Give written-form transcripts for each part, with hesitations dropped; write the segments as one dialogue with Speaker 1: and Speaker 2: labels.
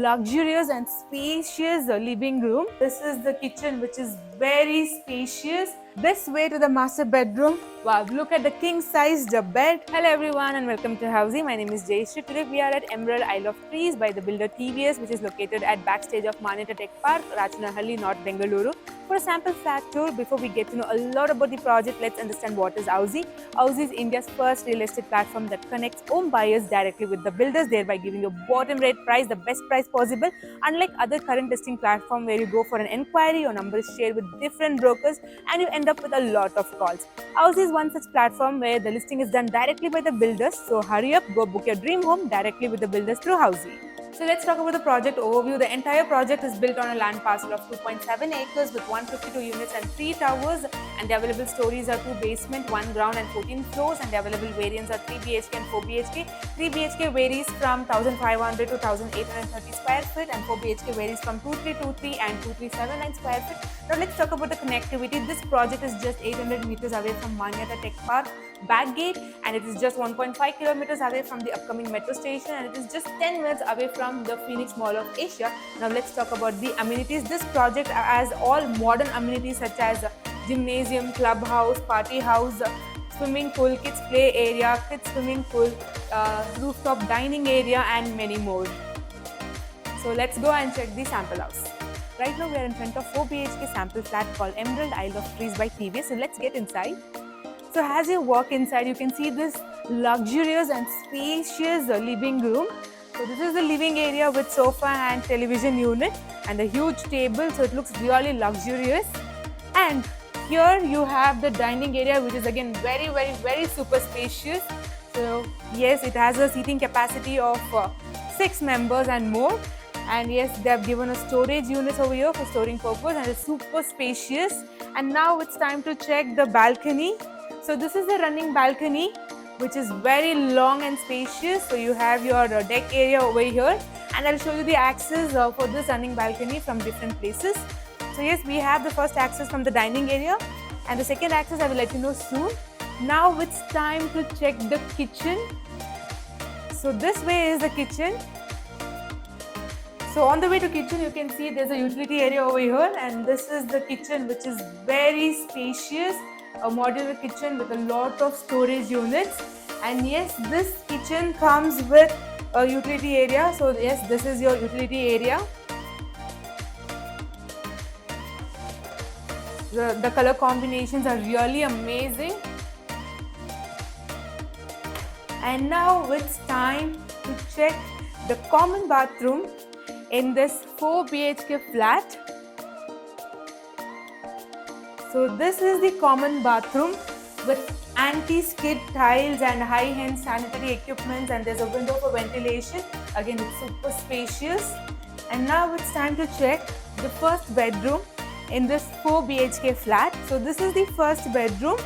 Speaker 1: luxurious and spacious living room. This is the kitchen, which is very spacious. This way to the master bedroom. Wow, look at the king-sized bed. Hello everyone and welcome to Housey. My name is Jayashree. Today we are at Emerald Isle of Trees by the builder TVS, which is located at backstage of Manyata Tech Park, Rachanahalli, North Bengaluru. For a sample flat tour, before we get to know a lot about the project, let's understand what is Housey. Housey is India's first real estate platform that connects home buyers directly with the builders, thereby giving you bottom rate price, the best price possible. Unlike other current listing platform where you go for an enquiry, your number is shared with different brokers and you end up with a lot of calls. Housey is one such platform where the listing is done directly by the builders. So hurry up, go book your dream home directly with the builders through Housey. So let's talk about the project overview. The entire project is built on a land parcel of 2.7 acres with 152 units and 3 towers, and the available stories are 2 basement, 1 ground and 14 floors, and the available variants are 3 BHK and 4 BHK. 3 BHK varies from 1500 to 1830 square feet and 4 BHK varies from 2323 and 2379 square feet. Now let's talk about the connectivity. This project is just 800 meters away from Manyata Tech Park back gate, and it is just 1.5 kilometers away from the upcoming metro station, and it is just 10 minutes away from the Phoenix Mall of Asia. Now let's talk about the amenities. This project has all modern amenities such as gymnasium, clubhouse, party house, swimming pool, kids play area, kids swimming pool, rooftop dining area, and many more. So let's go and check the sample house. Right now we are in front of 4 BHK sample flat called Emerald Isle of Trees by TVS. So let's get inside. So as you walk inside, you can see this luxurious and spacious living room. So this is the living area with sofa and television unit and a huge table. So it looks really luxurious. And here you have the dining area, which is again very super spacious. So yes, it has a seating capacity of 6 members and more. And yes, they have given us storage units over here for storing purpose, and it's super spacious. And now it's time to check the balcony. So this is the running balcony, which is very long and spacious. So you have your deck area over here, and I'll show you the access for this running balcony from different places. So yes, we have the first access from the dining area, and the second access I will let you know soon. Now it's time to check the kitchen. So this way is the kitchen. So on the way to kitchen, you can see there's a utility area over here, and this is the kitchen, which is very spacious. A modular kitchen with a lot of storage units, and yes, this kitchen comes with a utility area. So yes, this is your utility area. The color combinations are really amazing. And now it's time to check the common bathroom in this 4 BHK flat. So this is the common bathroom with anti-skid tiles and high-end sanitary equipment, and there's a window for ventilation. Again, it's super spacious. And now it's time to check the first bedroom in this 4 BHK flat. So this is the first bedroom.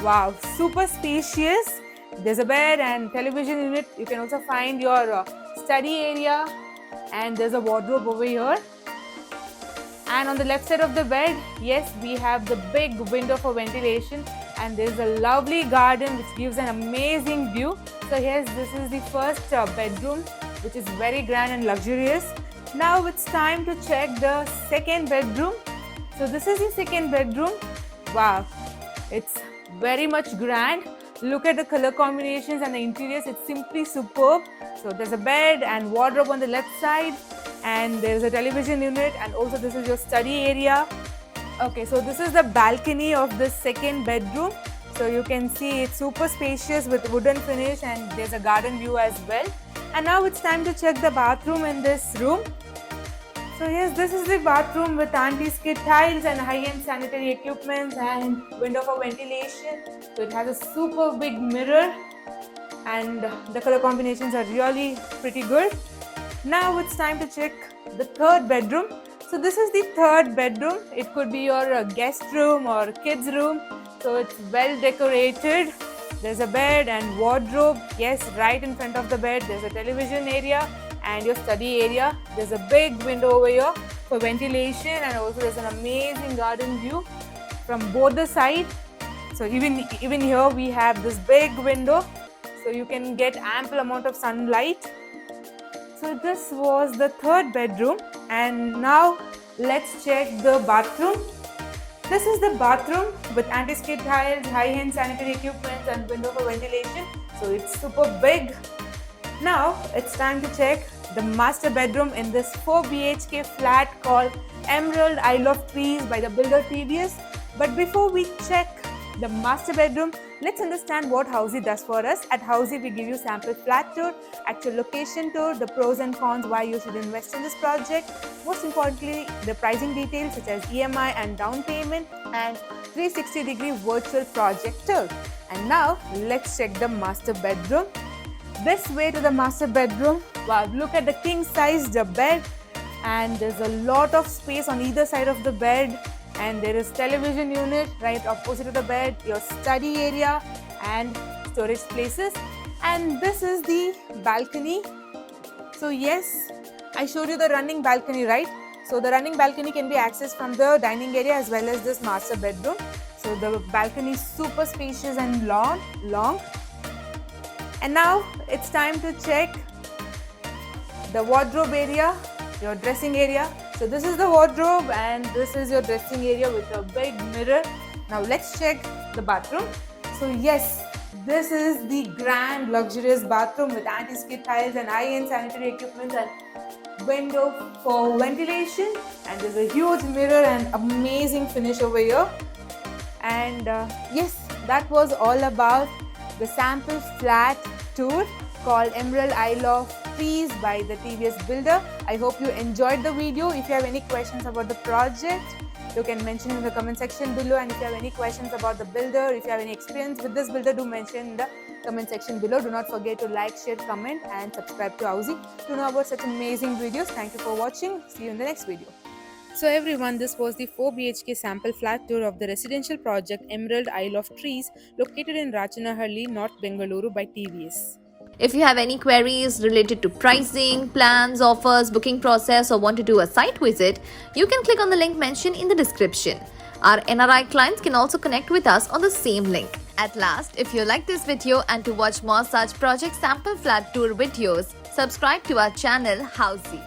Speaker 1: Wow, super spacious. There's a bed and television unit. You can also find your study area, and there's a wardrobe over here. And on the left side of the bed, yes, we have the big window for ventilation, and there's a lovely garden which gives an amazing view. So yes, this is the first bedroom, which is very grand and luxurious. Now it's time to check the second bedroom. So this is the second bedroom. Wow, it's very much grand. Look at the color combinations and the interiors, it's simply superb. So there's a bed and wardrobe on the left side, and there's a television unit, and also this is your study area. Okay, so this is the balcony of the second bedroom. So you can see it's super spacious with wooden finish, and there's a garden view as well. And now it's time to check the bathroom in this room. So yes, this is the bathroom with anti-skid tiles and high-end sanitary equipment and window for ventilation. So it has a super big mirror, and the color combinations are really pretty good. Now it's time to check the third bedroom. So this is the third bedroom. It could be your guest room or kids room. So it's well decorated. There's a bed and wardrobe. Yes, right in front of the bed there's a television area and your study area. There's a big window over here for ventilation, and also there's an amazing garden view from both the sides. So even here we have this big window, so you can get ample amount of sunlight. So this was the third bedroom, and now let's check the bathroom. This is the bathroom with anti-skid tiles, high-end sanitary equipment and window for ventilation. So it's super big. Now it's time to check the master bedroom in this 4 BHK flat called Emerald Isle of Trees by the builder TVS. But before we check the master bedroom, let's understand what Housey does for us. At Housey, we give you sample flat tour, actual location tour, the pros and cons why you should invest in this project. Most importantly, the pricing details such as EMI and down payment, and 360-degree virtual project tour. And now let's check the master bedroom. This way to the master bedroom. Wow, look at the king sized bed, and there's a lot of space on either side of the bed. And there is television unit right opposite of the bed, your study area and storage places. And this is the balcony. So yes, I showed you the running balcony, right? So the running balcony can be accessed from the dining area as well as this master bedroom. So the balcony is super spacious and long. And now it's time to check the wardrobe area, your dressing area. So this is the wardrobe and this is your dressing area with a big mirror. Now let's check the bathroom. So yes, this is the grand luxurious bathroom with anti-skid tiles and high-end sanitary equipment and window for ventilation. And there's a huge mirror and amazing finish over here. And yes, that was all about the sample flat tour called Emerald Isle of Trees by the TVS builder. I hope you enjoyed the video. If you have any questions about the project, you can mention in the comment section below. And if you have any questions about the builder, if you have any experience with this builder, do mention in the comment section below. Do not forget to like, share, comment and subscribe to Housey to know about such amazing videos. Thank you for watching. See you in the next video. So everyone, this was the 4 BHK sample flat tour of the residential project Emerald Isle of Trees located in Rachanahalli, North Bengaluru by TVS.
Speaker 2: If you have any queries related to pricing, plans, offers, booking process or want to do a site visit, you can click on the link mentioned in the description. Our NRI clients can also connect with us on the same link. At last, if you like this video and to watch more such project sample flat tour videos, subscribe to our channel Housey.